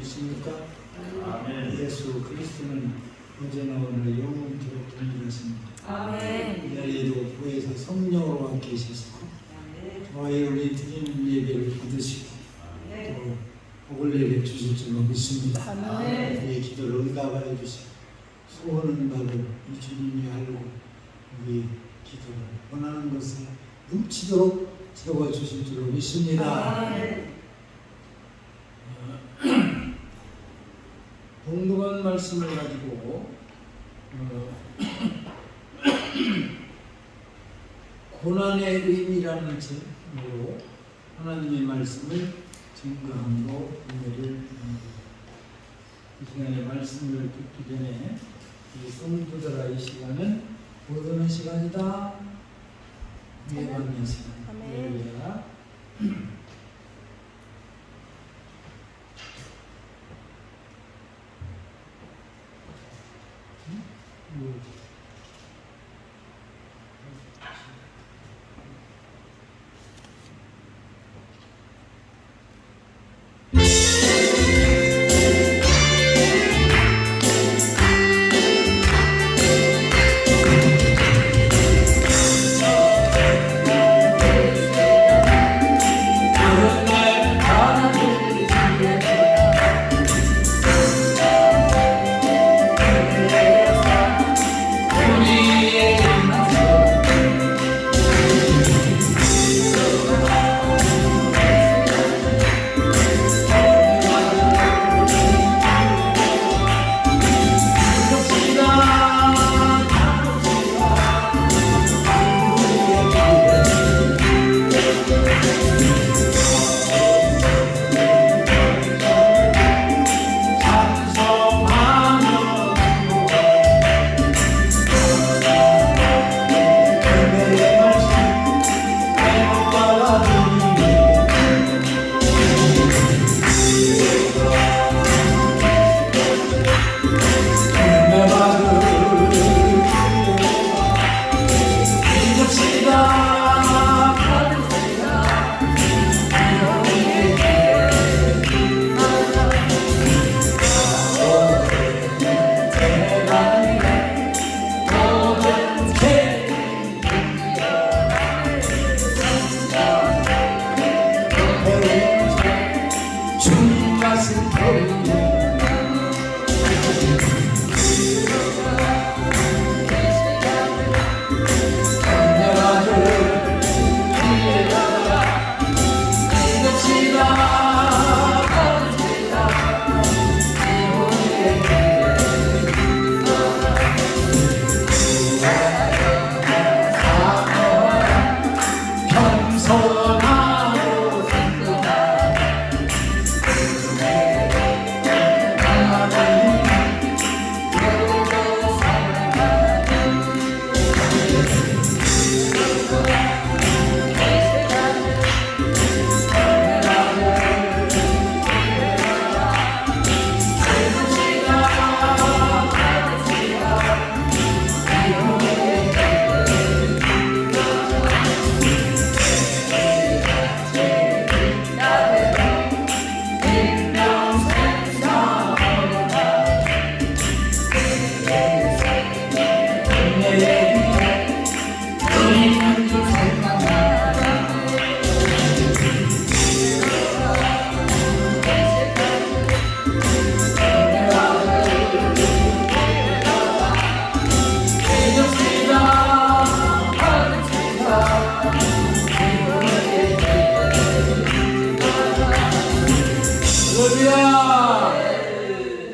믿습니까? 아멘. 예수 그리스도는 어제나 오늘 영원토록 동일하십니다. 아멘. 이 자리에도 교회에서 성령으로 함께 계셔서 저희 우리 드리는 예배를 받으시고 또 복을 내게 주실 줄로 믿습니다. 아멘. 우리의 기도를 응답하여 주시고 소원은 바로 이 주님이 알고 우리 기도를 원하는 것을 넘치도록 채워주실 줄로 믿습니다. 아멘. 동등한 말씀을 가지고 고난의 의미라는 제목으로 하나님의 말씀을 증거함으로 은혜를 이 시간에 말씀을 듣기 전에 이 성도들아 이 시간은 모든 시간이다. 예배하는 시간. 할렐루야.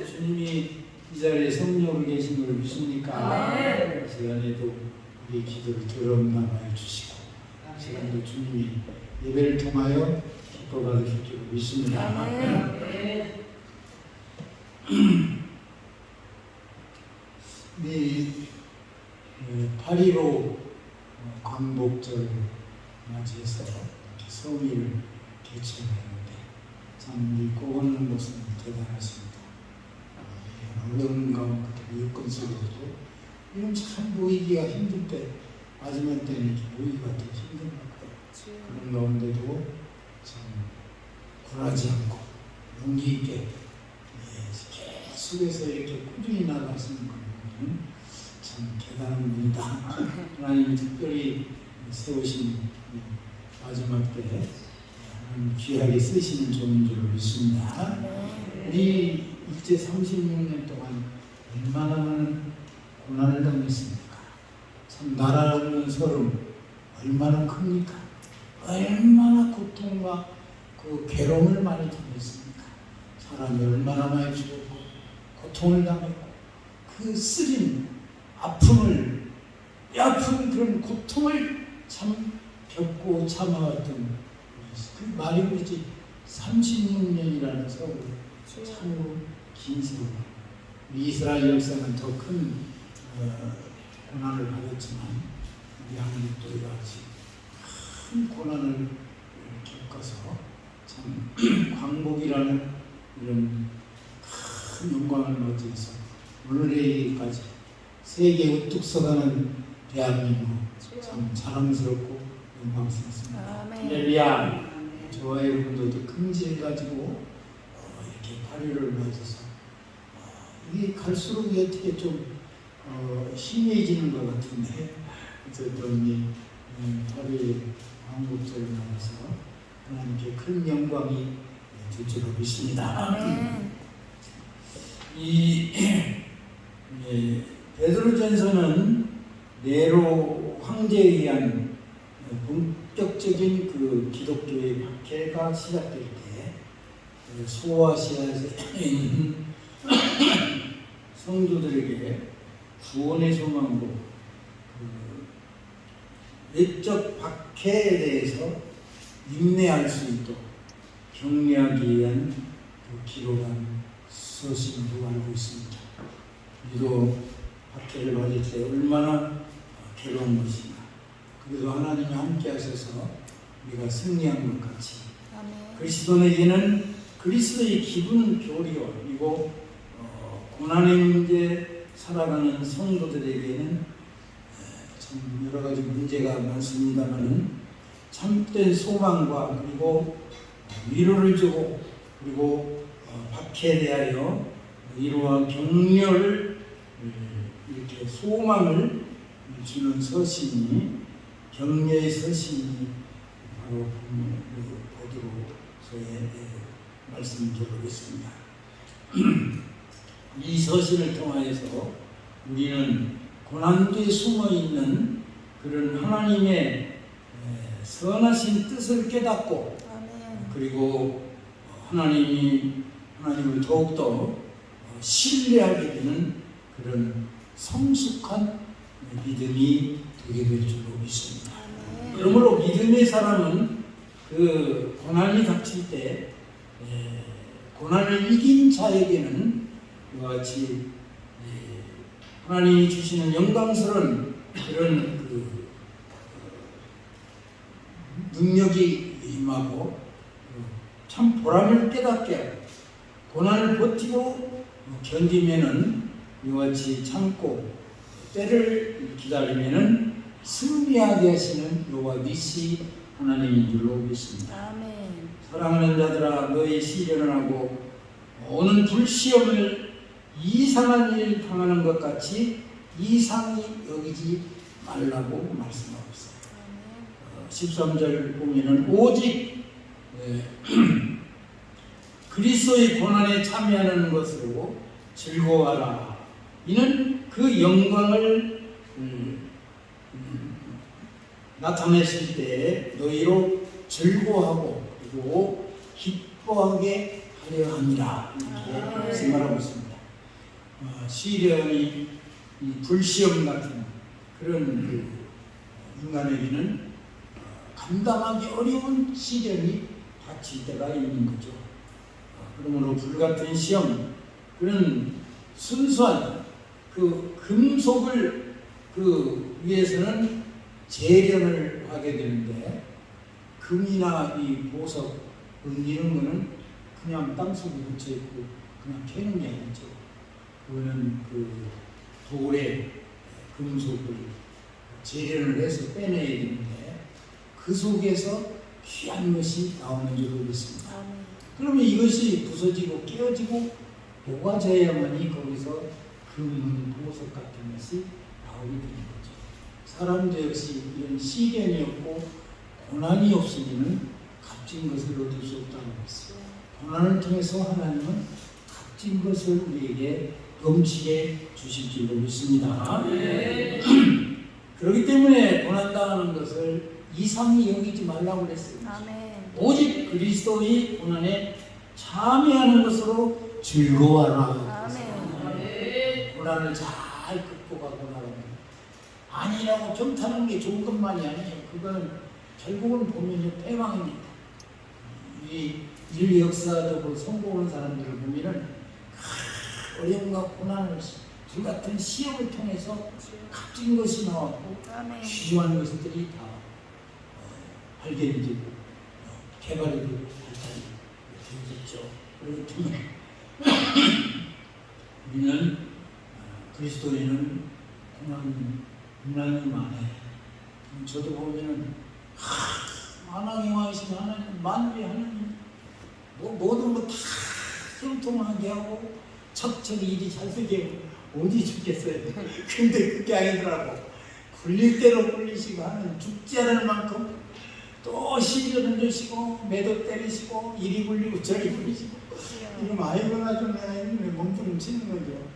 주님이 이 자리에 성령으로 계신 걸 믿습니까? 이 시간에도 우리의 기도를 들어응답하여 주시고 이 시간도 주님이 예배를 통하여 기뻐 받으실 줄 믿습니다. 이 8.15 광복절 맞이해서 이렇게 성의를 개최했는데 참 우리 고원하는 모습은 대단하십니다. 어려운 가운데 여건 속에서도 이런 참 모이기가 힘들 때 마지막 때는 이렇게 모이기가 더 힘든 것 같아요. 그런 가운데도 참 굴하지 않고 용기 있게 계속해서 이렇게 꾸준히 나가시는 걸 보면 참 대단한 분이다. 하나님이 특별히 세우신 마지막 때 하나님 귀하게 쓰시는 종인 줄 믿습니다. 우리 일제 36년 동안 얼마나 많은 고난을 당했습니까? 참 나라는 서름 얼마나 큽니까? 얼마나 고통과 그 괴로움을 많이 당했습니까? 사람이 얼마나 많이 죽었고 고통을 당했고 그 쓰림, 아픔을 아픈 그런 고통을 참 겪고 참아왔던 그 말이 그렇지 36년이라는 세월 참으로 긴 세월. 이스라엘 역사는 더 큰 고난을 받았지만 우리 한국도 이와 같이 큰 고난을 겪어서 참 광복이라는 이런 큰 영광을 맞이해서 오늘에까지 세계에 우뚝 서가는 대한민국 참 자랑스럽고 영광스럽습니다. 할렐루야. 저와 여러분들도 긍지를 가지고 이렇게 8일을 맞아서 이게 갈수록 어떻게 좀 희미해지는 것 같은데 어쨌든 이 8일 한국절을 나와서 하나님께 큰 영광이 될 줄로 믿습니다. 이 베드로전서는 네로 황제에 의한 본격적인 그 기독교의 박해가 시작될 때 소아시아에서 있는 성도들에게 구원의 소망으로 그 외적 박해에 대해서 인내할 수 있도록 격려하기 위한 그 기록한 서신으로 알고 있습니다. 우리도 박해를 받을 때 얼마나 괴로운 것인가. 그래도 하나님이 함께 하셔서 우리가 승리한 것 같이 그리스도에게는 그리스도의 기분 교리와 그리고 고난의 문제 살아가는 성도들에게는 참 여러 가지 문제가 많습니다만은 참된 소망과 그리고 위로를 주고 그리고 박해에 대하여 위로와 격려를 이렇게 소망을 주는 서신이 격려의 서신이 바로 베드로서의 말씀을 드리고 있습니다. 이 서신을 통하여서 우리는 고난뒤에 숨어있는 그런 하나님의 선하신 뜻을 깨닫고 그리고 하나님을 더욱더 신뢰하게 되는 그런 성숙한 믿음이 되게 될 줄로 믿습니다. 그러므로 믿음의 사람은 그 고난이 닥칠 때 고난을 이긴 자에게는 이와 같이 하나님이 주시는 영광스러운 그런 그 능력이 임하고 참 보람을 깨닫게 하고 고난을 버티고 견디면은 이와 같이 참고 때를 기다리면은 승리하게 하시는 여호와 니시 하나님인 줄로 믿습니다. 아멘. 사랑하는 자들아 너희 시련을 하고 오는 불시험을 이상한 일 당하는 것 같이 이상히 여기지 말라고 말씀하고 있어요. 13절 보면은 오직 그리스도의 고난에 참여하는 것으로 즐거워하라. 이는 그 영광을 나타내실 때 너희로 즐거워하고 그리고 기뻐하게 하려 함이라. 이렇게 말씀하고 있습니다. 시련이 불시험 같은 그런 그 인간에게는 감당하기 어려운 시련이 닥칠 때가 있는 거죠. 그러므로 불같은 시험, 그런 순수한 그 금속을 그 위해서는 재련을 하게 되는데 금이나 이 보석, 은 이런 거는 그냥 땅속에 묻혀 있고 그냥 캐는 게 아니죠. 그거는 그 돌에 금속을 재련을 해서 빼내야 되는데 그 속에서 귀한 것이 나오는 줄로 믿습니다. 그러면 이것이 부서지고 깨어지고 녹아져야만이 거기서 금은 보석 같은 것이 나오게 되는 거죠. 사람도 역시 이런 시련이 없고 고난이 없으면 값진 것을 얻을 수 없다는 것이죠. 고난을 통해서 하나님은 값진 것을 우리에게 넘치게 주실 줄로 믿습니다. 그렇기 때문에 고난당하는 것을 이상히 여기지 말라고 그랬어요. 오직 그리스도의 고난에 참여하는 것으로 즐거워하라. 고난을 잘 극복하고 나가면 아니라고 정타는 게 좋은 것만이 아니에요. 그거는 결국은 보면요 패망입니다. 이 인류 역사적으로 성공한 사람들을 보면은 어려움과 고난을 불같은 시험을 통해서 값진 것이 나왔고 귀중한 것들이 다 발견되고 개발이 되고 발달이 되었죠. 그렇기 때문에 우리는 그리스도인은 고난이 많아요. 저도 보면은 만왕의 왕이신 하나님, 만유의 하나님, 모든 거 다 형통하게 하고 척척이 일이 잘 되게 어디 죽겠어요. 근데 그게 아니더라고. 굴릴 대로 굴리시고 하는 죽지 않을 만큼 또 시련을 주시고 매도 때리시고 이리 굴리고 저리 굴리시고 이러면 아이고나 좀 몸좀 치는 거죠.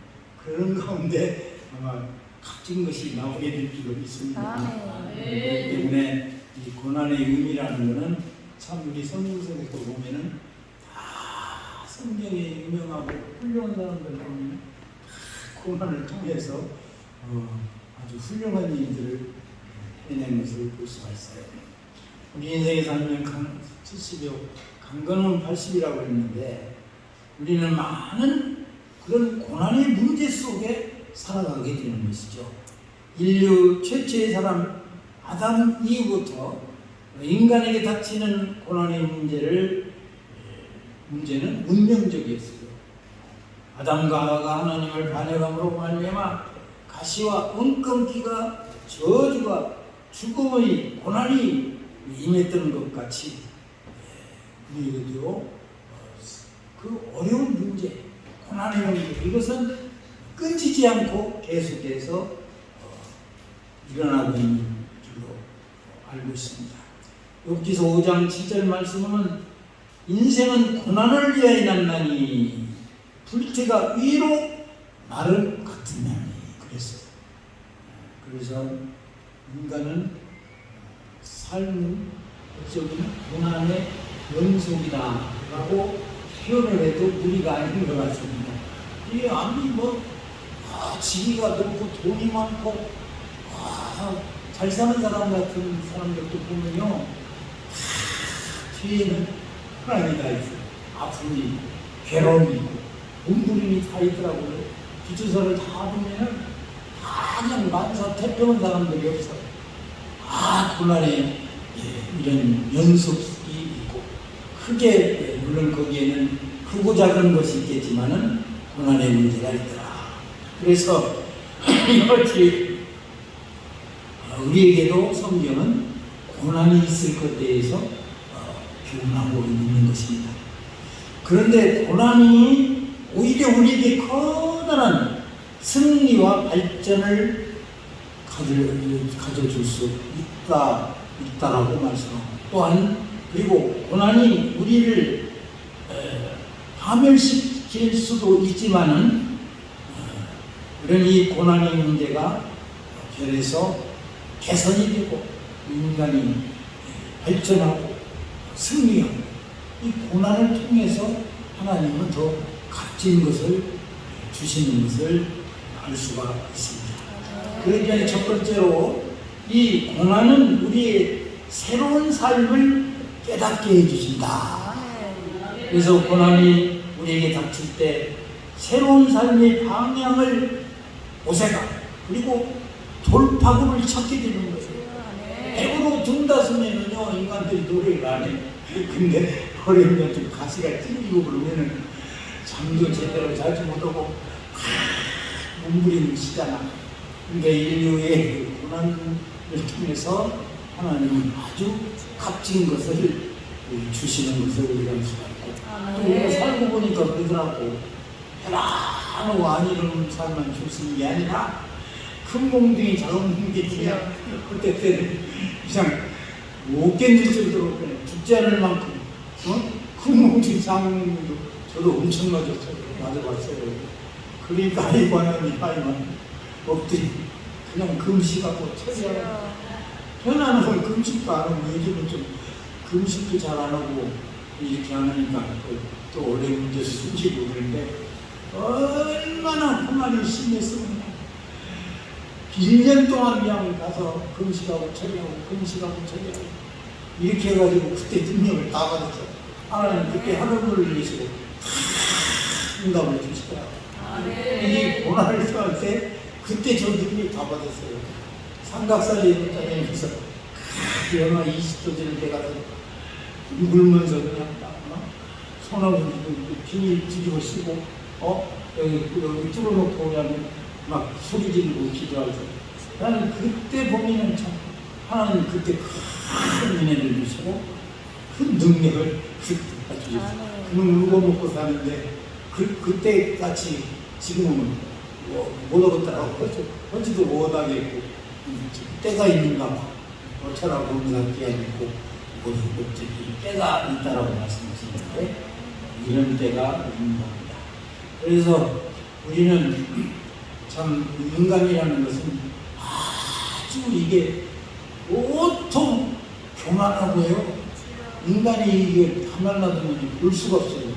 그런 가운데 아마 값진 것이 나오게 될 줄로 믿습니다. 그렇기 때문에 이 고난의 의미라는 것은 참 우리 성경에서 보면은 다 성경에 유명하고 훌륭한 사람들 보면 고난을 통해서 아주 훌륭한 일들을 해낸 것을 볼 수가 있어요. 우리 인생에 살면 70여, 강건은 80이라고 했는데 우리는 많은 그런 고난의 문제 속에 살아가게 되는 것이죠. 인류 최초의 사람 아담 이후부터 인간에게 닥치는 고난의 문제는 운명적이었어요. 아담과 하와가 하나님을 반역함으로 말미암아 가시와 은끊기가 저주가 죽음의 고난이 임했던 것 같이 우리에게도 그 어려운 문제, 고난의 문제 이것은 끊지지 않고 계속해서 일어나고 있는 줄로 알고 있습니다. 욥기서 5장 7절 말씀은 인생은 고난을 위하여 났나니 불태가 위로 마른 같으냐니 그랬어요. 그래서 인간은 삶은 어쩌면 고난의 연속이다 라고 표현을 해도 무리가 아닌 것 같습니다. 이게 아무리 지위가 높고 돈이 많고 잘 사는 사람 같은 사람들도 보면요 뒤에는 하나님이 있어요. 아픔이 괴로움이 있고 몸부림이 다 있더라고요. 기초서를 다 보면은 다 그냥 만사태평한 사람들이 없어요. 고난에 이런 연속이 있고 크게 물론 거기에는 크고 작은 것이 있겠지만은 고난의 문제가 있더라. 그래서 어찌 우리에게도 성경은 고난이 있을 것에 대해서 교훈하고 있는 것입니다. 그런데 고난이 오히려 우리에게 커다란 승리와 발전을 가져줄 수 있다라고 말씀하고 또한 그리고 고난이 우리를 파멸시킬 수도 있지만은 그런 이 고난의 문제가 변해서 개선이 되고 인간이 발전하고 승리하고 이 고난을 통해서 하나님은 더 값진 것을 주시는 것을 알 수가 있습니다. 그러니까 첫 번째로 이 고난은 우리의 새로운 삶을 깨닫게 해주신다. 그래서 고난이 우리에게 닥칠 때 새로운 삶의 방향을 모색하고 그리고 돌파구를 찾게 되는 거예요. 배우로 둔다으면요 인간들이 노래를 안 해. 근데 어려우면 좀 가시가 찔리고 그러면은 잠도 제대로 자지 못하고 몸부림치잖아. 그러니까 인류의 고난을 통해서 하나님은 아주 값진 것을 주시는 것을 우리가 알 수가 있고 또 우리가 살고 보니까 그러더라고. 편안하고 안 이루는 삶만 주시는 게 아니라 큰 몽둥이 작은 몽둥이 그냥 그때 때는 그냥 못 견딜 정도로 그냥 죽지 않을 만큼 큰 몽둥이 작은 몽둥이도 저도 엄청 맞아봤어요. 그러니까 아이만 엎드리 그냥 금식하고 처리하고 편안한 건 금식도 안 하고 요즘은 좀 금식도 잘 안 하고 이렇게 하니까 또 어려운 문제도 숨기고 그런데 얼마나 그만이 심했으면 1년 동안 그냥 가서 금식하고 처리하고 이렇게 해가지고 그때 능력을 다 받았어요. 하나님 그때 하루를 위해서 응답을 주시더라고요. 이 고난을 당할 때 그때 저 능력 다 받았어요. 삼각살이 다니면서 영하 20도 되는 데 가서 물면서 그냥 손하고 비닐 뒤집어 쓰고 여기 뚫어놓고 그냥 막 소리 지르고 기도하고 나는 그때 보면은 참 하나님 그때 큰 은혜를 주시고 큰 능력을 주셨어요. 그는 울고 먹고 사는데 그때 같이 지금은 못 얻었더라고. 어찌도 못하겠고 때가 있는가 봐. 어쩌라고 검사 때가 있고 때가 있다라고 말씀하시는데 이런 때가 있는 겁니다. 그래서 우리는 참 인간이라는 것은 아주 이게 온통 교만하고요. 인간이 이게 가만 놔두면 볼 수가 없어요.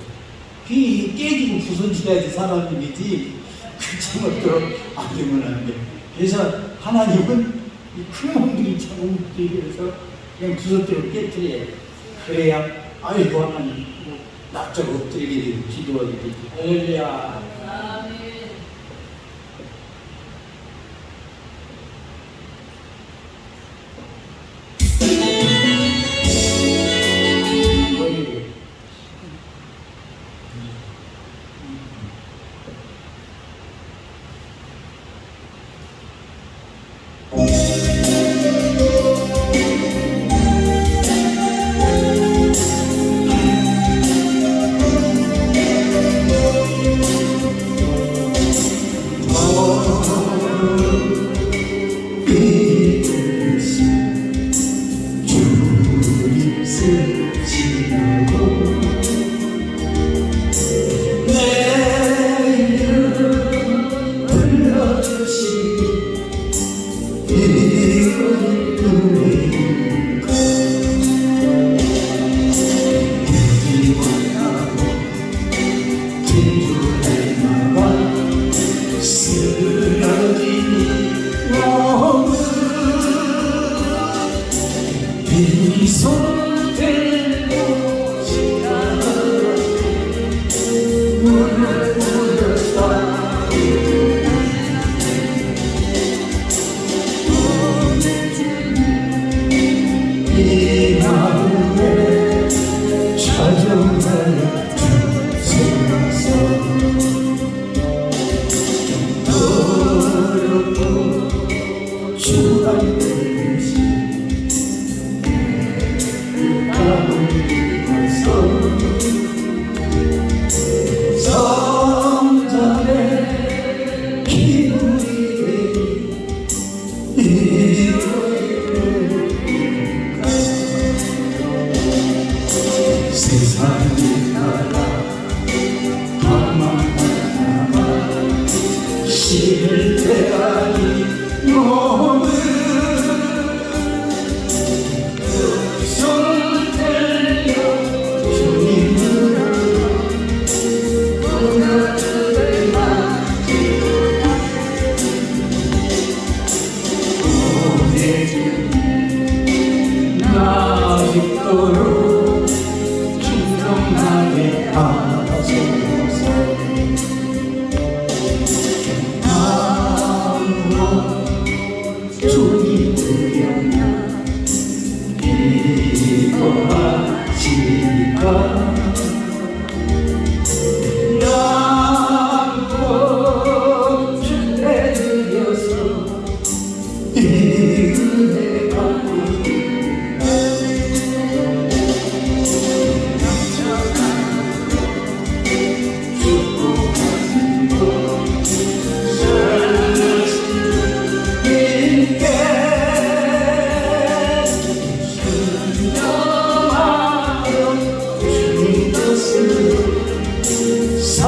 비 깨지고 부서져야지 사람이지 그처럼 안 되면 안 돼. 그래서 하나님은 이 큰 몽둥이 작은 몽둥이에서 그냥 부서뜨려 깨뜨려야 돼. 그래야 아이고 하나님 납작 엎드리게 되고 기도하게 되고 할렐루야.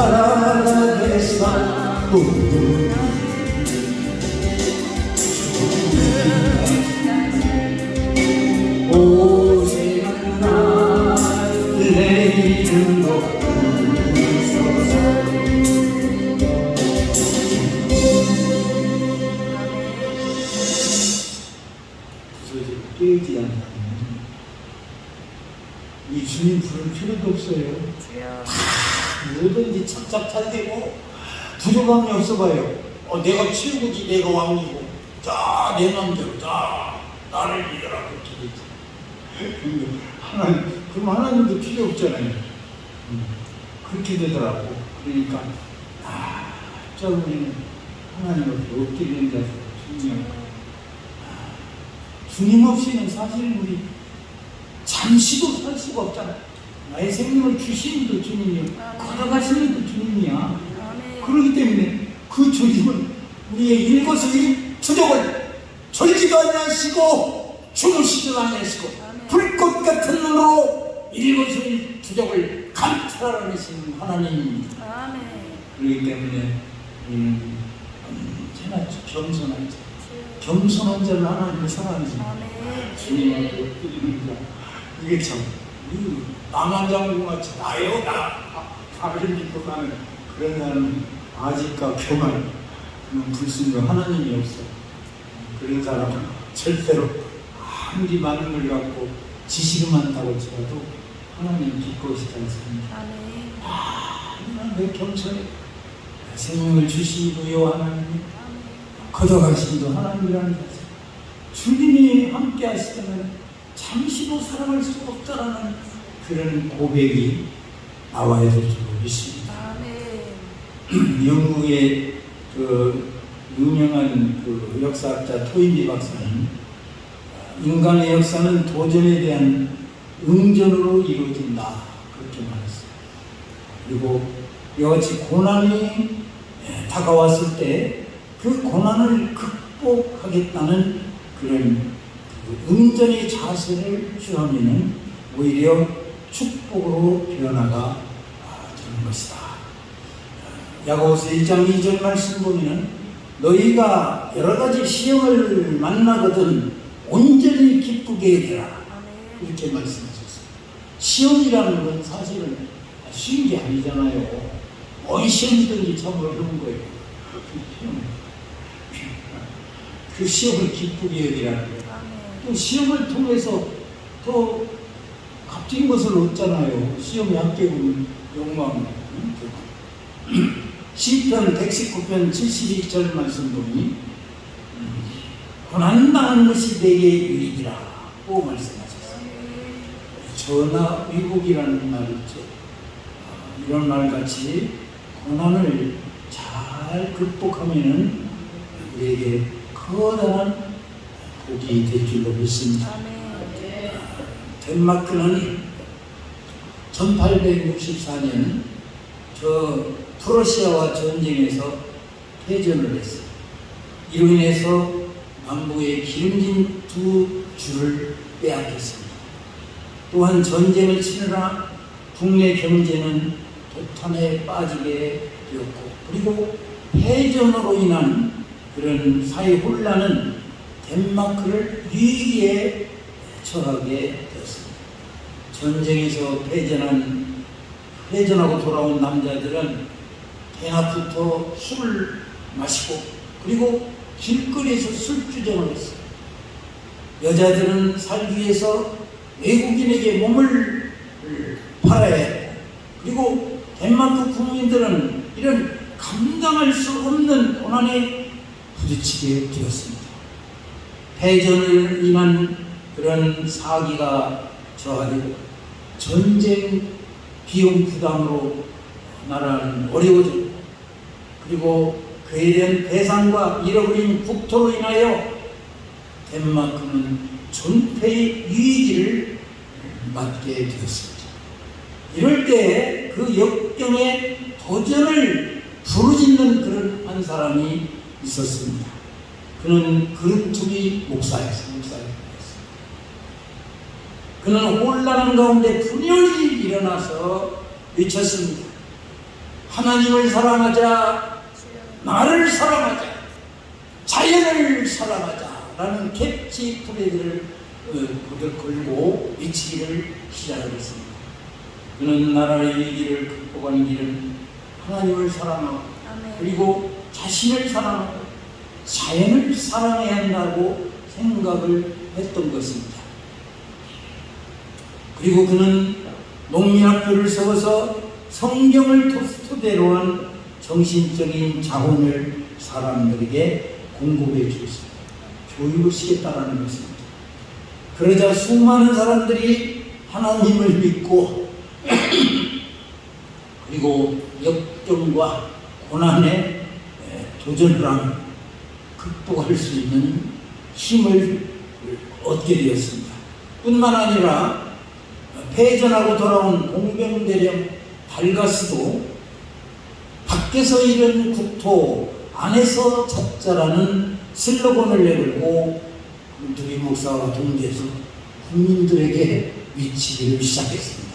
살아가겠사 오직은 날 이름으로 부르소서. 부서지고 깨지 않는 이 주님 부를 필요도 없어요. 뭐든지 착착 잘 되고 부족함이 없어봐요. 내가 최고지, 내가 왕이고, 자, 내 맘대로, 자, 나를 믿어라, 그렇게 되지. 그럼 하나님도 필요 없잖아요. 그렇게 되더라고. 그러니까, 저 우리는 하나님 앞에 엎드리는 자세, 주님 없이는 사실 우리 잠시도 살 수가 없잖아요. 나의 생명을 주신 이도 주님이요, 걸어가시는 이도 주님이야. 그렇기 때문에 그 주님은 우리의 일거수일투족을 졸지도 아니하시고 주무시지도 아니하시고 불꽃 같은 눈으로 일거수일투족을 감찰하시는 하나님입니다. 그렇기 때문에 언제나 겸손한 자를 하나님을 사랑하지. 주님한테 엎드리는 자. 이게 참 남한장군같이 나요, 나를 믿고 가는 그런 사람은 아직과 교만, 불순종, 하나님이 없어. 그런 사람은 절대로 아무리 많은 걸 갖고 지식이 많다고 치라도 하나님 기뻐하시지 않습니다. 내 겸손해. 생명을 주시고요 하나님, 걷어가시기도 하나님이라는 것을 주님이 함께 하시다면 잠시도 살아갈 수 없다라는 그런 고백이 나와야 될 줄 믿습니다. 영국의 그 유명한 그 역사학자 토인비 박사는 인간의 역사는 도전에 대한 응전으로 이루어진다, 그렇게 말했어요. 그리고 이같이 고난이 다가왔을 때 그 고난을 극복하겠다는 그런 응전의 자세를 취하면 오히려 축복으로 변화가 되는 것이다. 야고보서 1장 2절 말씀 보면 너희가 여러 가지 시험을 만나거든 온전히 기쁘게 되라, 이렇게 말씀하셨어요. 시험이라는 건 사실은 쉬운 게 아니잖아요. 뭔 시험이든지 참 어려운 거예요. 그 시험을 기쁘게 여기라는 거예요. 또 시험을 통해서 더 값진 것을 얻잖아요. 시험에 합격은 욕망. 시편 119편 72절 말씀 보니 고난당한 것이 내게 유익이라고 말씀하셨어요. 전하 위복이라는 말 있죠. 이런 말같이 고난을 잘 극복하면은 우리에게 커다란 복이 될 줄로 믿습니다. 덴마크는 1864년 저 프러시아와 전쟁에서 패전을 했어요. 이로 인해서 남부의 기름진 두 주를 빼앗겼습니다. 또한 전쟁을 치느라 국내 경제는 도탄에 빠지게 되었고, 그리고 패전으로 인한 그런 사회 혼란은 덴마크를 위기에 처하게 되었습니다. 전쟁에서 패전하고 돌아온 남자들은 대낮부터 술을 마시고, 그리고 길거리에서 술주정을 했어요. 여자들은 살기 위해서 외국인에게 몸을 팔아야 했고, 그리고 덴마크 국민들은 이런 감당할 수 없는 고난에 부딪히게 되었습니다. 패전을 인한 그런 사기가 저하되고 전쟁 비용 부담으로 나라는 어려워졌고, 그리고 그에 대한 배상과 잃어버린 국토로 인하여 덴마크는 존폐의 위기를 맞게 되었습니다. 이럴 때 그 역경에 도전을 부르짖는 그런 한 사람이 있었습니다. 그는 그루투비 목사였습니다. 그는 혼란한 가운데 분열이 일어나서 외쳤습니다. 하나님을 사랑하자, 나를 사랑하자, 자연을 사랑하자라는 캐치프레이즈를 걸고 외치기를 시작하겠습니다. 그는 나라의 위기를 극복하는 길은 하나님을 사랑하고 그리고 자신을 사랑하고 자연을 사랑해야 한다고 생각을 했던 것입니다. 그리고 그는 농민학교를 세워서 성경을 토대로 한 정신적인 자원을 사람들에게 공급해 주었습니다. 교육을 시켰다는 것입니다. 그러자 수많은 사람들이 하나님을 믿고 그리고 역경과 고난에 도전을 하며 극복할 수 있는 힘을 얻게 되었습니다. 뿐만 아니라 패전하고 돌아온 공병대령 달가스도 밖에서 이른 국토 안에서 찾자라는 슬로건을 내걸고 두비 목사와 동지에서 국민들에게 외치기를 시작했습니다.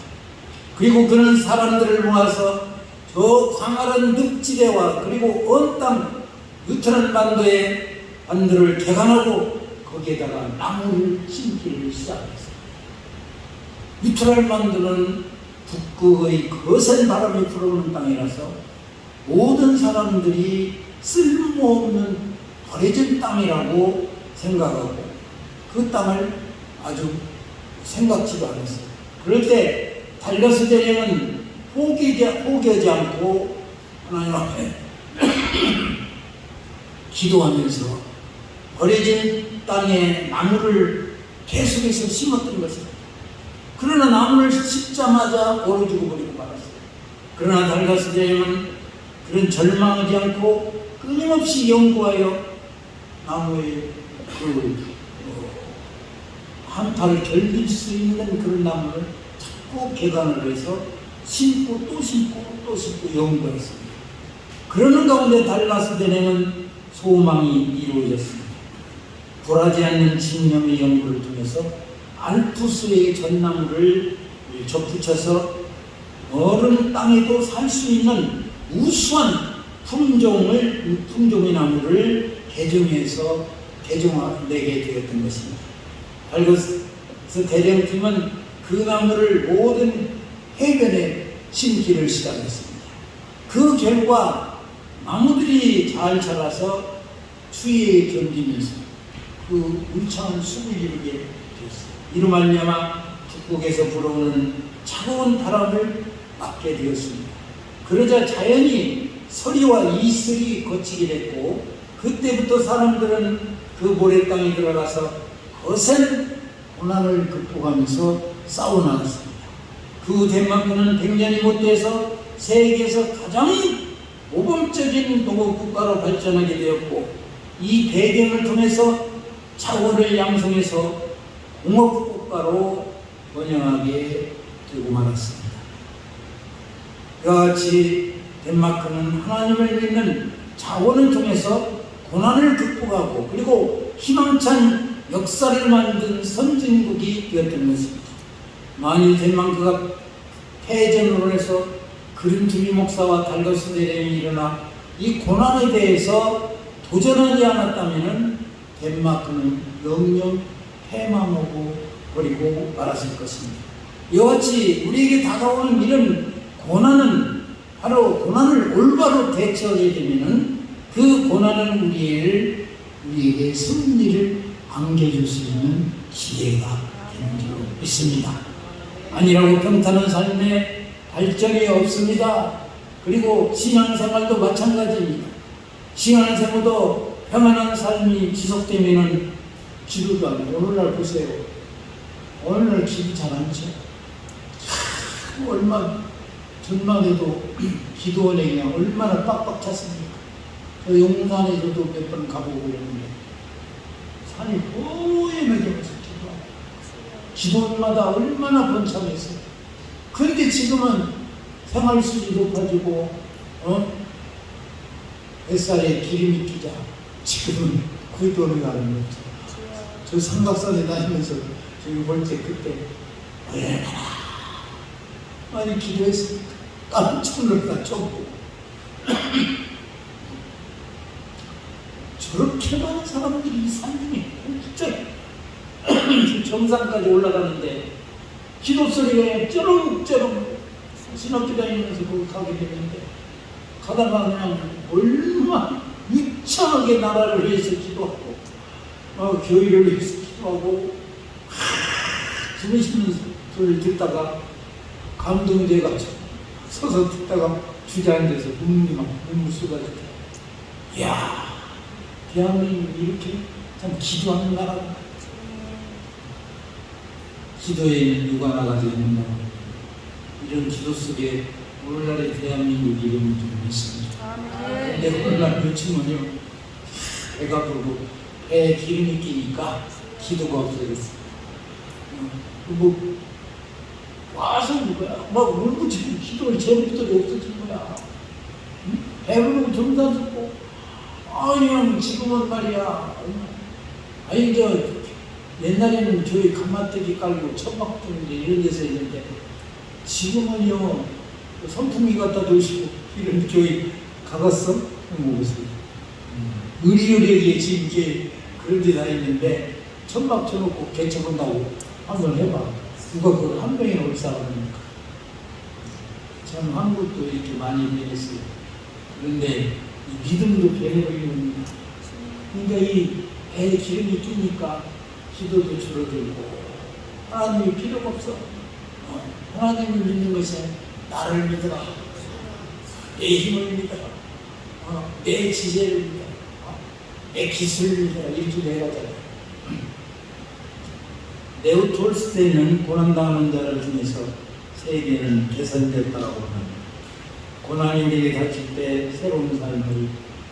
그리고 그는 사람들을 모아서 저 광활한 늪지대와 그리고 언 땅 유트란 반도의 반도를 개간하고 거기에다가 나무를 심기를 시작했습니다. 유트란 반도는 북극의 거센 바람이 불어오는 땅이라서 모든 사람들이 쓸모없는 버려진 땅이라고 생각하고 그 땅을 아주 생각지도 않았어요. 그럴 때 달가스 대령은 포기하지 않고 하나님 앞에 기도하면서 버려진 땅에 나무를 계속해서 심었던 것입니다. 그러나 나무를 심자마자 얼어 죽어버리고 말았어요. 그러나 달가스 대령은 그런 절망하지 않고 끊임없이 연구하여 나무의 한파를 견딜 수 있는 그런 나무를 자꾸 개간을 해서 심고 또 심고 또 심고 연구했습니다. 그러는 가운데 달가스 대령은 소망이 이루어졌습니다. 불하지 않는 진영의 연구를 통해서 알프스의 전나무를 접붙여서 얼음 땅에도 살 수 있는 우수한 품종의 나무를 개종내게 되었던 것입니다. 달가스 대령팀은 그 나무를 모든 해변에 심기를 시작했습니다. 그 결과 나무들이 잘 자라서 추위에 견디면서 그 울창한 숲을 이루게 되었습니다. 이로 말미암아 북극에서 불어오는 차가운 바람을 맞게 되었습니다. 그러자 자연이 서리와 이슬이 거치게 됐고 그때부터 사람들은 그 모래땅에 들어가서 거센 고난을 극복하면서 싸워나갔습니다. 그 덴마크는 100년이 못 돼서 세계에서 가장 모범적인 농업국가로 발전하게 되었고 이 배경을 통해서 자원을 양성해서 공업국가로 번영하게 되고 말았습니다. 이와 같이 덴마크는 하나님을 믿는 자원을 통해서 고난을 극복하고 그리고 희망찬 역사를 만든 선진국이 되었던 것입니다. 만일 덴마크가 패전으로 해서 그림투비 목사와 달가스 대령이 일어나 이 고난에 대해서 도전하지 않았다면 덴마크는 영영 패망하고 버리고 말았을 것입니다. 이와 같이 우리에게 다가오는 이런 고난은 바로 고난을 올바로 대처하게 되면 그 고난은 우리에게 승리를 안겨줄 수 있는 기회가 되는 줄 믿습니다. 아니라고 평탄한 삶에 발전이 없습니다. 그리고 신앙생활도 마찬가지입니다. 신앙생활도 평안한 삶이 지속되면 기도도 안 해요. 오늘날 보세요. 오늘날 기도 잘 안 쳐. 얼마 전만 해도 기도원에 그냥 얼마나 빡빡 찼습니까? 저 용산에서도 몇 번 가보고 그랬는데 산이 뽀얘매지면서 기도원마다 얼마나 번창했어요. 그런데 지금은 생활수지 높아지고 뱃살에 기름이 끼자 지금은 구이도를 가는 거죠. 저 삼각산에 다니면서 저기 볼 때 그때 얼마나 많이 기도했습니까? 깜짝 놀랐다. 좀 저렇게 많은 사람들이 산중에 정상까지 올라가는데 기도 소리가 쩌렁쩌렁 신학교 다니면서 거기 가게 됐는데 가다가 그냥 얼마나 유창하게 나라를 위해서 기도하고 교회를 위해서 기도하고 주무시는 소리를 듣다가 감동이 돼가지고 서서 듣다가 주저앉아서 눈물 쏟아졌다. 이야, 대한민국이 이렇게 참 기도하는 나라구나. 기도에는 누가 나가지 않는다. 이런 기도 속에 오늘날의 대한민국 이름이 좀 있습니다. 근데 오늘날 요즘은요, 배가 부르고 배에 기름이 끼니까 기도가 없어졌어요. 와서 막 울고지금 기도를 제목부터 없어진 거야. 배부르고 정사스럽고 그냥 지금은 말이야. 아니 옛날에는 저희 가마떼기 깔고 천막등 이런 데서 했는데 지금은요 선풍기 갖다 놓으시고 이런 교회 가봤어? 모르겠어요. 의리의리하게 지금 이게 그런 데 다니는데 천막 쳐놓고 개척한다고 한번 해봐. 누가 그걸 한 명이나 올 사람입니까? 참 한국도 이렇게 많이 변했어요. 그런데 이 믿음도 변해버리는 겁니다. 그러니까 이 배에 기름이 끼니까 기도도 줄어들고 하나님이 필요가 없어. 하나님을 믿는 것이 나를 믿어라. 내 힘을 믿어라. 내 지혜를 믿어라. 내 기술을 믿어라. 이렇게 내가잖아. 네오 톨스토이는 고난당하는 자를 중에서 세계는 개선됐다고 합니다. 고난이 내게 닥칠 때 새로운 삶을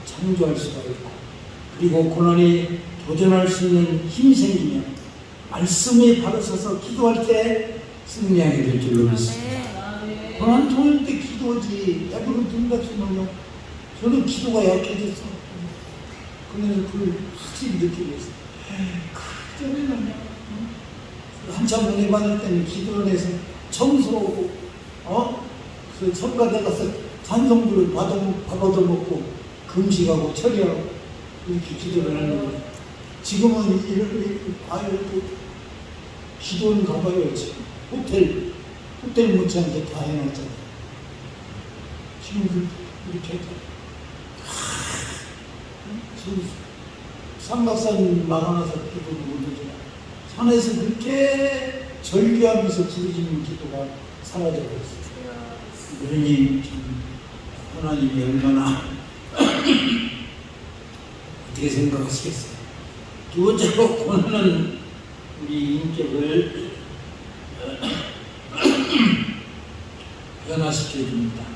창조할 수가 있고 그리고 고난이 도전할 수 있는 힘이 생기면 말씀에 바로 서서 기도할 때 승리하게 될 줄로 믿습니다. 고난 통일 때 기도하지 배부른 등 같으면요 저는 기도가 약해졌어. 그래서 그걸 확실히 느끼고 있어요. 그전에는 한참 은혜 받을 때는 기도원에서 청소하고 그 성가대 가서 찬송부를 받아먹고 금식하고 철회하고 이렇게 기도를 하는 거예요. 지금은 이렇게 봐요. 기도는 가봐요. 지금 호텔 못지않게 다 해놨잖아요. 지금 이렇게 했다. 지금 삼박산 막아놔서 기도를 못하잖아요. 산에서 그렇게 절규하면서 부르짖는 기도가 사라져버렸어요. 그러니 하나님이 얼마나 어떻게 생각하시겠어요? 두 번째로 고난은 우리 인격을 변화시켜줍니다.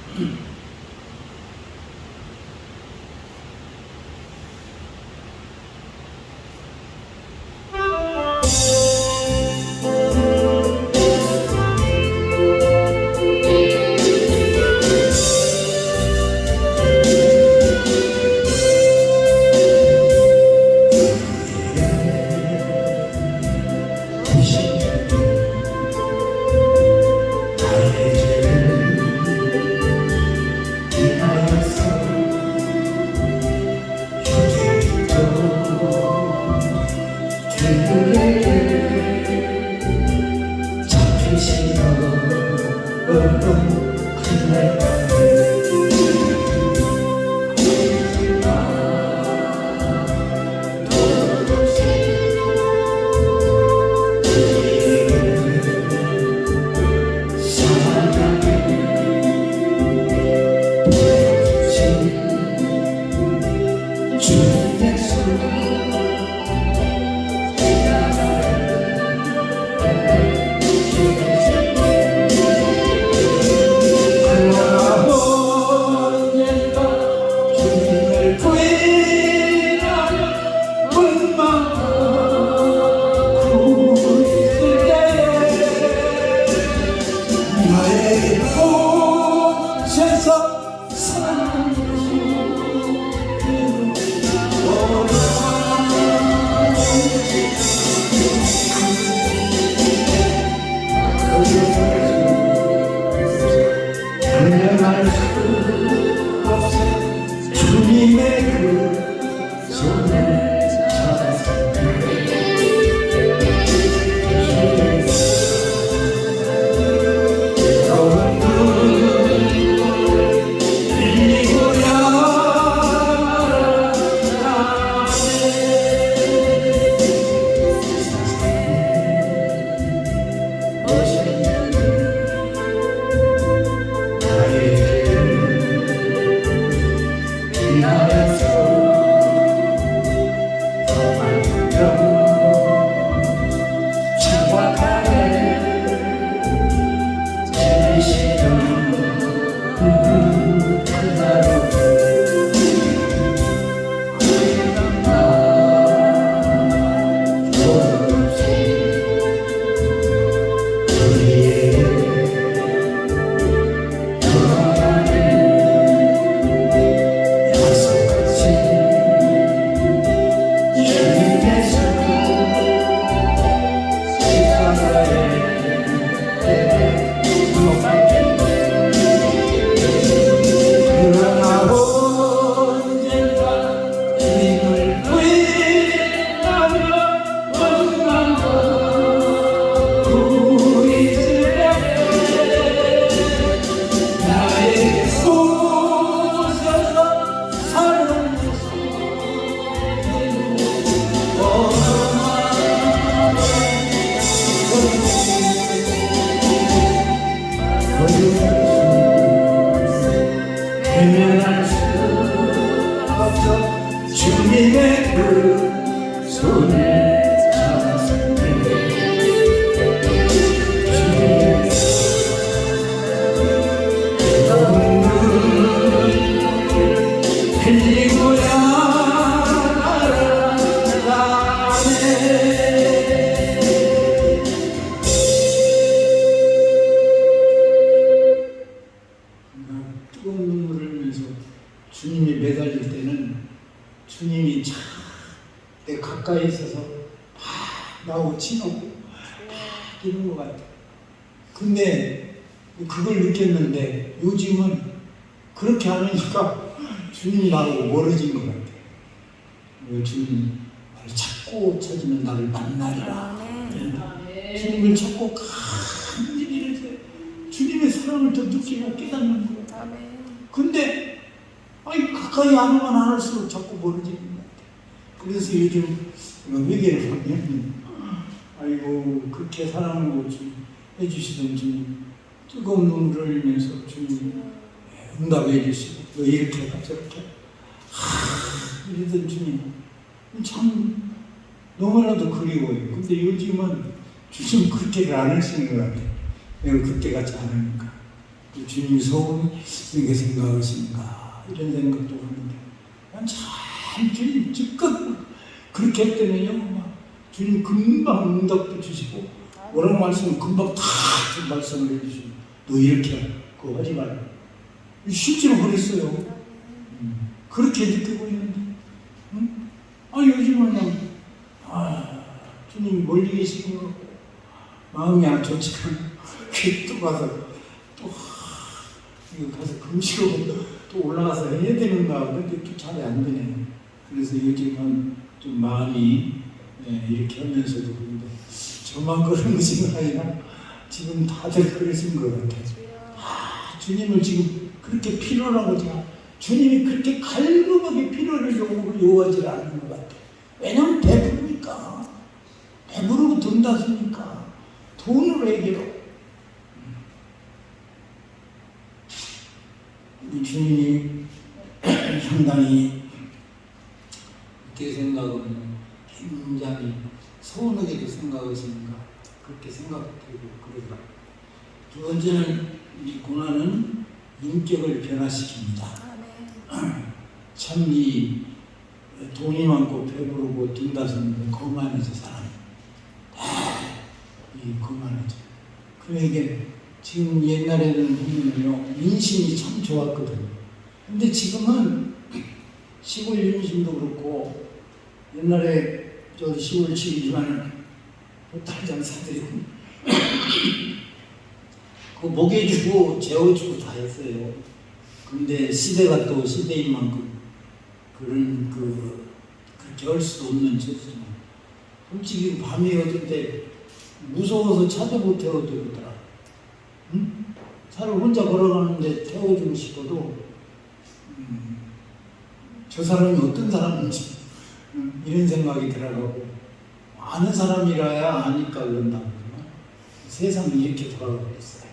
인하여서 외면할 수 없어 주님의 그 손을 잡았네. 주님의 눈물 흘리고야 날아가네. 뜨거운 눈물을 흘리면서 주님이 매달릴 때는 주님이 참 내 가까이 있어서 막 나오고 친하고 막 이런 것 같아. 근데 그걸 느꼈는데 요즘은 그렇게 하니까 주님이 나하고 멀어진 것 같아. 주님 나를 찾고 찾으면 나를 만나리라. 주님을 찾고 간절히 이렇게 주님의 사랑을 더 느끼고 깨닫는 거야. 근데 가까이 안 오면 안 할수록 자꾸 멀어지는 것 같아. 그래서 요즘 회개를 하면 아이고 그렇게 사랑하고 해주시던 주님 뜨거운 눈물을 흘리면서 주님 응답해 주시고 너 이렇게 가 저렇게 이러던 주님 참 너무나도 그리워요. 근데 요즘은 주님 그렇게를 안 하시는 것 같아요. 내가 그때 같지 않으니까 주님이 서운하게 생각하시는가 이런 생각도 하는데 난 참 주님 즉각 그렇게 할 때는요 주님 금방 응답도 주시고 뭐라고 말씀을 금방 다 말씀을 해주시고 너 이렇게 그거 하지 말라. 실제로 그랬어요. 그렇게 느끼고 있는데 요즘은 그냥 주님이 멀리 계시는 것 같고 마음이 안 좋지만 또 가서 또 이거 가서 금식하고 또 올라가서 해야 되는가. 근데 또 잘 안 되네. 그래서 요즘은 좀 마음이 이렇게 하면서도 그런데 저만 그런 것이 아니라 지금 다들 그러신 것 같아요. 주님을 지금 그렇게 필요로 하고 주님이 그렇게 갈급하게 필요를 요구하지 않는 것 같아요. 왜냐하면 배부르니까. 배부르고 돈 다스니까 돈으로 해결하고. 우리 주님이 상당히 어떻게 생각하면 굉장히 서운하게도 생각하시는가 그렇게 생각되고 그러더라고요. 두 번째는 이 고난은 인격을 변화시킵니다. 참 이 돈이 많고 배부르고 돈 다스는 거만해져 사람이 이 거만해져. 그에게 지금 옛날에는 보면요 인심이 참 좋았거든요. 근데 지금은 시골 인심도 그렇고 옛날에 저 시골 치기지만 딸장사들이 그 먹여주고 재워주고 다 했어요. 근데 시대가 또 시대인 만큼 그런 그렇게 할 수도 없는 처지지만 솔직히 밤에 어떨 때 무서워서 차도 못 태워드리더라. 응? 차를 혼자 걸어가는데 태워주고 싶어도 저 사람이 어떤 사람인지 이런 생각이 들어가고 아는 사람이라야 아니까 그런다고 세상이 이렇게 돌아가고 있어요.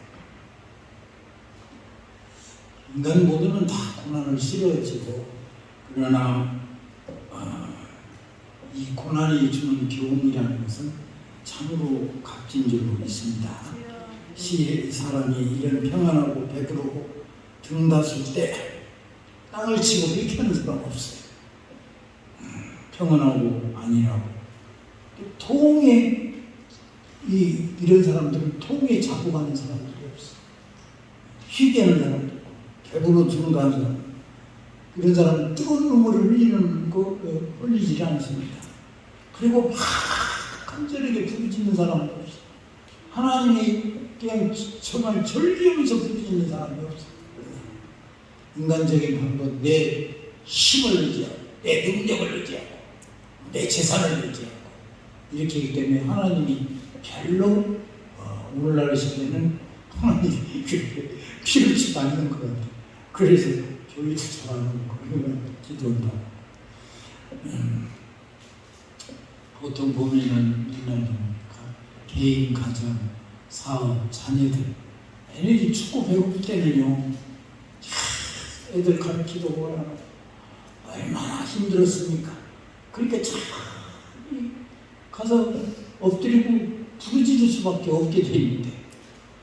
인간 모두는 다 고난을 싫어지고 그러나 이 고난이 주는 교훈이라는 것은 참으로 값진 줄로 있습니다. 사람이 이런 평안하고 배부르고 등 다슬 때 땅을 치고 이렇게 하는 사람 없어요. 평안하고 아니라고. 통에 이런 사람들은 통에 자고 가는 사람들이 없어요. 희게 하는 사람도 있고 배부르 등 가는 사람, 이런 사람은 뜨거운 눈물을 흘리는 거 흘리지 않습니다. 그리고 막 간절하게 부르짖는 사람도 없어요. 하나님이 그냥 정말 절기하면서 부르짖는 사람이 없어요. 인간적인 방법, 내 힘을 의지하고 내 능력을 의지하고 내 재산을 의지하고 이렇게 하기 때문에 하나님이 별로 오늘날 시대는 하나님이 피를 치지 않는 것 같아요. 그래서 교회도 잘하는 거예요. 기도한다. 보통 보면은 우리나라 개인, 가정, 사업, 자녀들 애들이 춥고 배고플 때는요 애들 가르치고 뭐라고 얼마나 힘들었습니까? 그러니까 참 가서 엎드리고 부르짖을 수밖에 없게 돼 있는데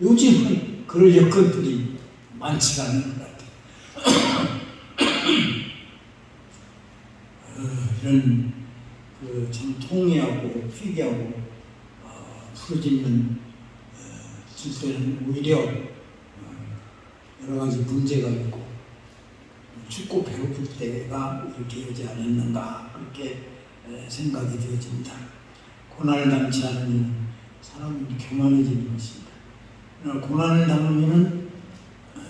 요즘은 그럴 여건들이 많지가 않은 것 같아요. 이런 참 통회하고 회개하고 부르짖는 질서는 오히려 여러 가지 문제가 있고 춥고 배고플 때가 이렇게 오지 않았는가 그렇게 생각이 되어집니다. 고난을 당치 않으면 사람은 교만해지는 것입니다. 그러나 고난을 당하면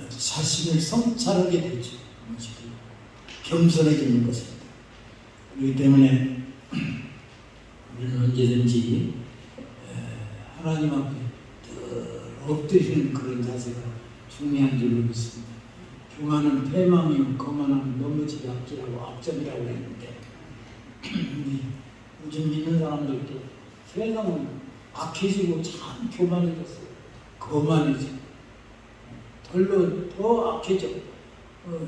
자신을 성찰하게 되죠. 겸손해지는 것입니다. 그렇기 때문에 우리는 언제든지 하나님 앞에 엎드리는 그런 자세가 중요한 줄로 믿습니다. 교만은 패망이요 거만함은 넘어지기 앞지라고 앞점이라고 했는데 요즘 믿는 사람들도 세상은 악해지고 참 교만해졌어요. 거만해지고 더 악해져.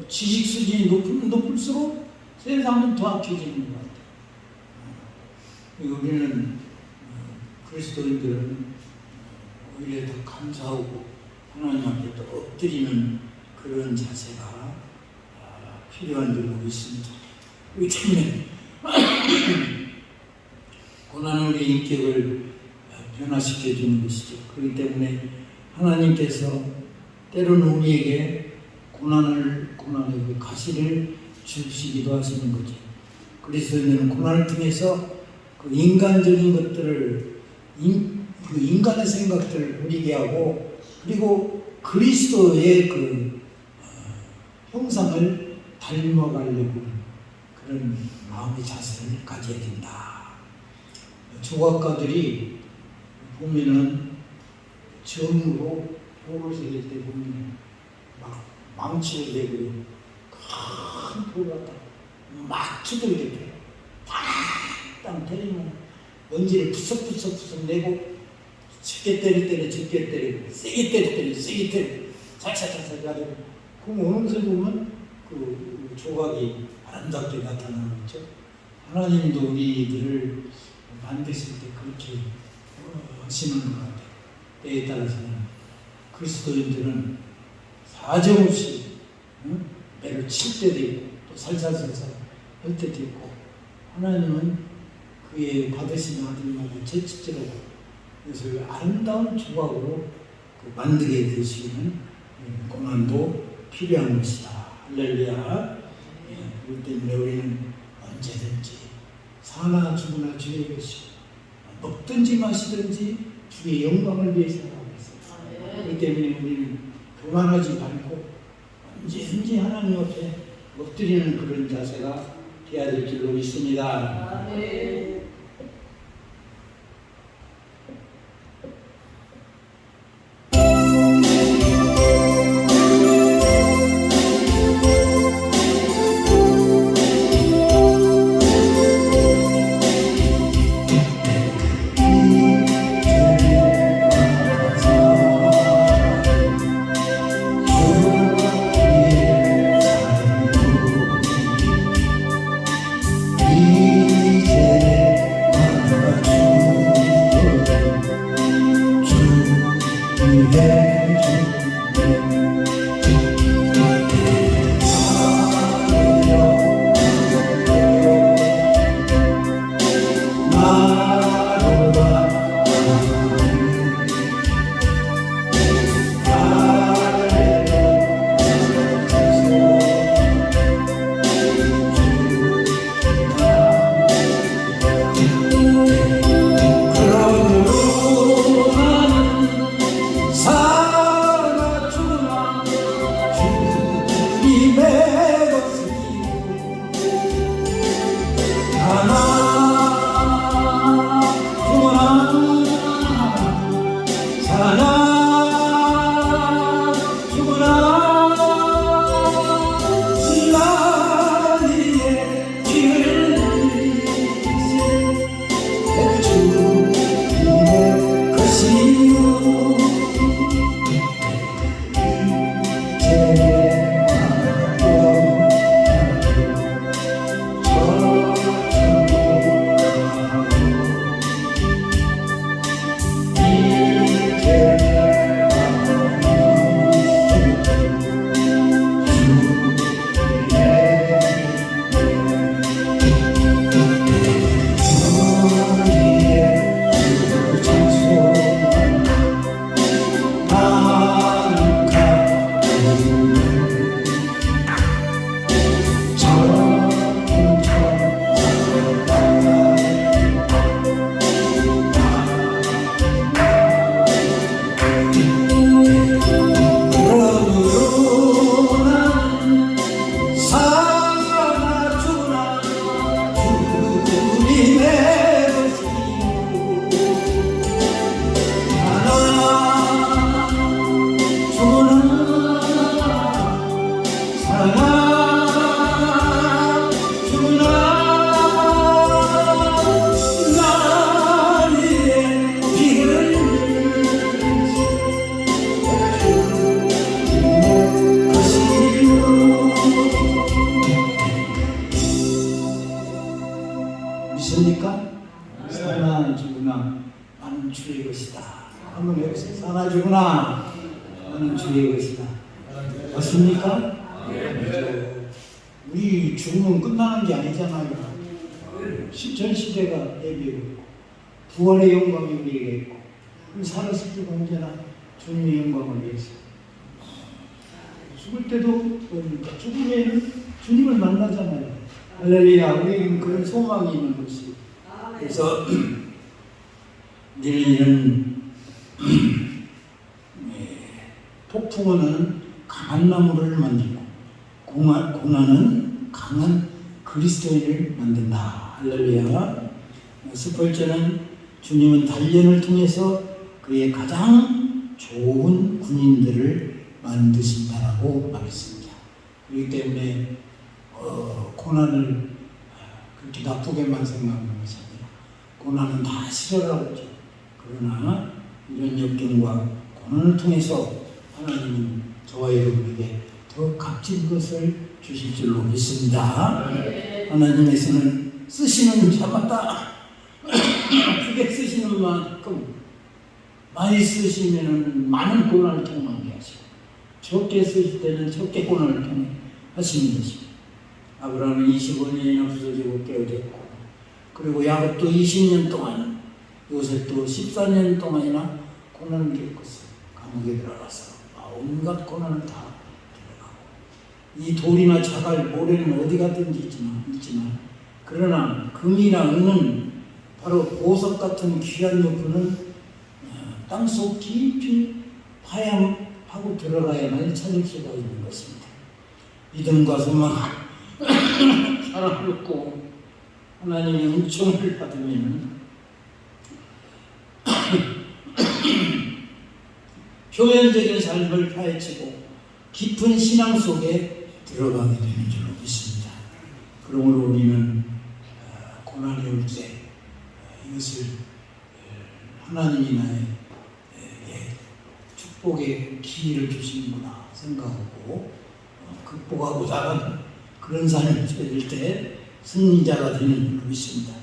지식 수준이 높으면 높을수록 세상은 더 악해지는 것 같아요. 우리는 그리스도인들은 오히려 더 감사하고 하나님 앞에 또 엎드리는 그런 자세가 필요한 줄로 믿습니다. 그렇기 때문에 고난은 우리 인격을 변화시켜 주는 것이죠. 그렇기 때문에 하나님께서 때로는 우리에게 고난의 그 가시를 주시기도 하시는 거죠. 그리스도인은 고난을 통해서 그 인간적인 것들을 그 인간의 생각들을 버리게 하고 그리고 그리스도의 그 형상을 닮아가려고 그런 마음의 자세를 가져야 된다. 조각가들이 보면은 점으로 돌을 새길 때 보면 막 망치를 내고 큰 돌 갖다 막 두들겨 땅 때리면 먼지를 푸석푸석 내고 적게 때릴 때는 적게 때리고 세게 때릴 때는 세게 때리고 살살살살 가지고 그럼 어느 새 보면 그 조각이 아름답게 나타나는 거죠. 하나님도 우리들을 만드실 때 그렇게 하시는 것 같아요. 때에 따라서는 그리스도인들은 사정없이 매를 칠 때도 있고 또 살살살살 할 때도 있고 하나님은 그의 받으신 아들마다 채찍질하고 그것을 아름다운 조각으로 만들게 되시는 고난도 필요한 것이다. 할렐루야. 그렇기 때문에 우리는 언제든지 사나 죽으나 주의 것이고 먹든지 마시든지 주의 영광을 위해서 하고 있습니다. 그렇기 때문에 우리는 교만하지 말고 언제든지 하나님 앞에 엎드리는 그런 자세가 되어야 될 줄로 믿습니다. 아멘. 믿습니까? 사나 죽으나 나는 주의 것이다. 한번 해보세요. 사나 죽으나 나는 주의 것이다. 맞습니까? 우리 죽으면 끝나는 게 아니잖아요. 신천시대가 예비고 부활의 영광이 우리에게 있고 살았을 때도 언제나 주님의 영광을 위해서 죽을 때도 뭡니까? 죽으면 주님을 만나잖아요. 할렐루야. 우리에게는 그런 소망이 있는 것이. 그래서 우리는 폭풍은 강한 나무를 만들고 고난은 강한 그리스도인을 만든다. 할렐루야. 스펄전은 주님은 단련을 통해서 그의 가장 좋은 군인들을 만드신다라고 말했습니다. 그렇기 때문에 고난을 그렇게 나쁘게만 생각하는 것이 아니라 고난은 다 싫어라고 했죠. 그러나 이런 역경과 고난을 통해서 하나님은 저와 여러분에게 더 값진 것을 주실 줄로 믿습니다. 하나님께서는 쓰시는 자마다 크게 쓰시는 만큼 많이 쓰시면 많은 고난을 통하게 하시고 적게 쓰실 때는 적게 고난을 통해 하시는 것입니다. 아브라함은 25년이나 부서지고 깨어졌고 그리고 야곱도 20년 동안 요셉도 14년 동안이나 고난을 겪었어요. 감옥에 들어가서 온갖 고난을 다 들어가고 이 돌이나 자갈, 모래는 어디 가든지 있지만 그러나 금이나 은은 바로 보석 같은 귀한 물품은 땅속 깊이 파고 들어가야만 찾을 수가 있는 것입니다. 믿음과 소망, 사랑을 얻고 하나님의 은총을 받으면 표면적인 삶을 파헤치고 깊은 신앙 속에 들어가게 되는 줄로 믿습니다. 그러므로 우리는 고난이 올 때 이것을 하나님이 나에게 축복의 기회를 주시는구나 생각하고 극복하고 나가는 그런 삶을 살릴 때 승리자가 되는 줄로 믿습니다.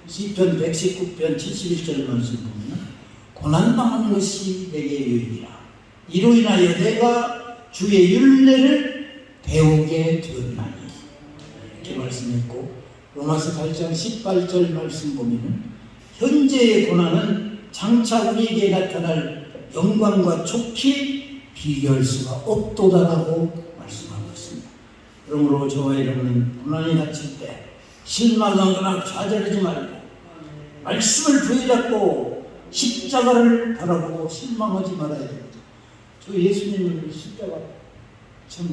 시편 119편 71절 말씀 보면 고난당하는 것이 내게 유익이라 이로 인하여 내가 주의 율례를 배우게 되었나니 이렇게 말씀했고 로마서 8장 18절 말씀 보면 현재의 고난은 장차 우리에게 나타날 영광과 좋게 비교할 수가 없도다라고 말씀하고 있습니다. 그러므로 저와 여러분은 고난이 닥칠 때 실망하거나 좌절하지 말고 말씀을 부여잡고 십자가를 바라보고 실망하지 말아야 됩니다. 저 예수님은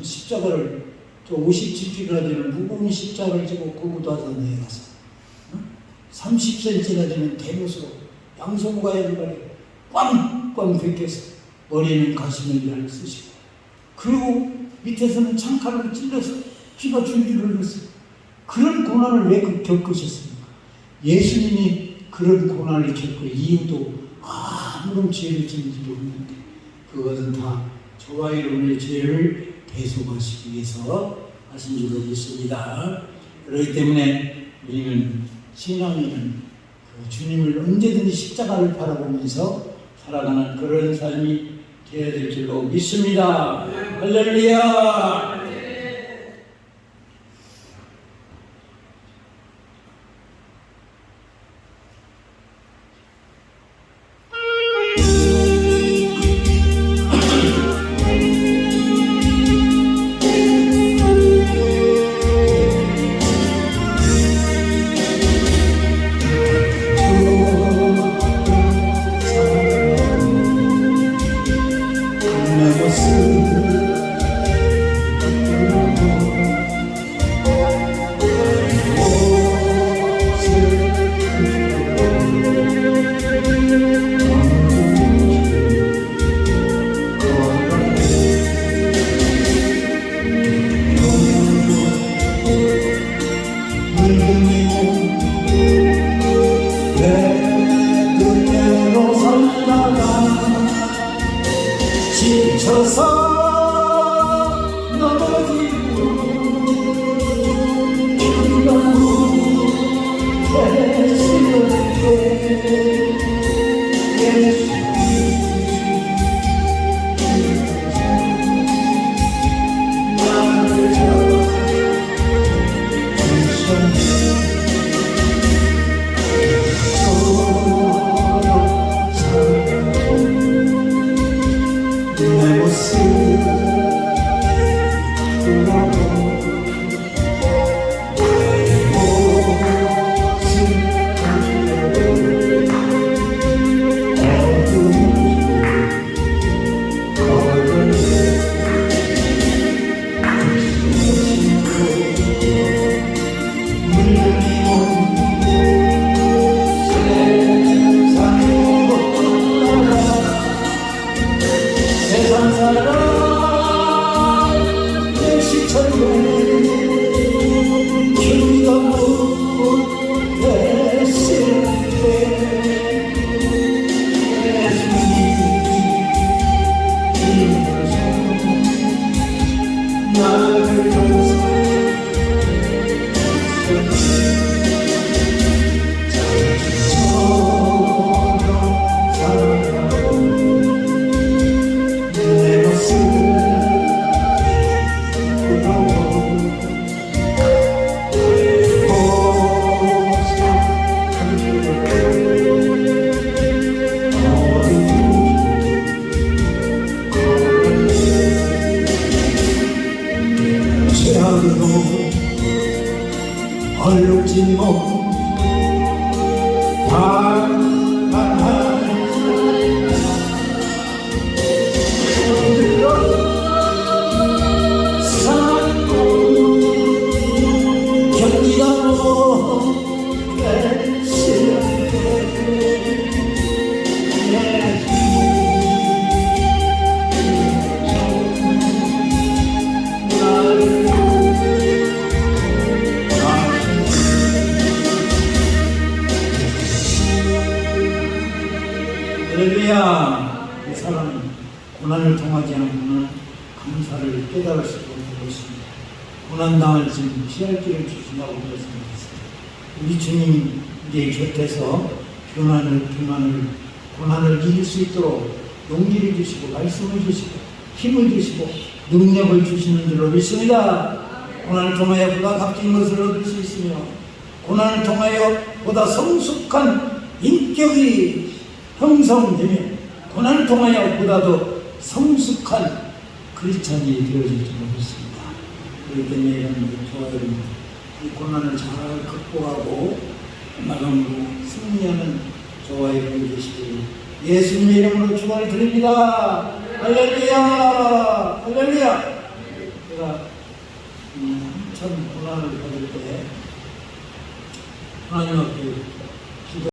십자가를 저 57kg나 되는 무거운 십자가를 지고 고구도하던데 가서 30cm나 되는 대못으로 양손과 양발에 꽝꽝 벗겨서 머리는 가시멜리를 쓰시고 그리고 밑에서는 창칼로 찔러서 피가 줄줄 흘렀어요. 그런 고난을 왜 겪으셨습니까? 예수님이 그런 고난을 겪을 이유도 아무런 죄를 지는지도 없는데 그것은 다 저와 여러분의 죄를 대속하시기 위해서 하신 줄로 믿습니다. 그렇기 때문에 우리는 신앙인은 그 주님을 언제든지 십자가를 바라보면서 살아가는 그런 삶이 되어야 될 줄로 믿습니다. 할렐루야. 얼룩진 몸 할렐루야. 이 사람은 고난을 통하지 않고는 감사를 깨달을 수 없는 것입니다. 고난당할 즈음 피할 길을 주신다고 말씀하셨습니다. 우리 주님 우리 곁에서 고난을 이길 수 있도록 용기를 주시고 말씀을 주시고 힘을 주시고 능력을 주시는 줄로 믿습니다. 고난을 통하여 보다 값진 것을 얻을 수 있으며 고난을 통하여 보다 성숙한 인격이 형성되며 고난을 통하여 보다도 성숙한 크리스찬이 되어질 줄 믿습니다. 그렇기 때문에 여러분들 좋아요. 이 고난을 잘 극복하고 나감으로 승리하는 저와 여러분 되시기를 예수님의 이름으로 축원을 드립니다. 할렐루야. 할렐루야. 제가 한참 고난을 받을 때 하나님 앞에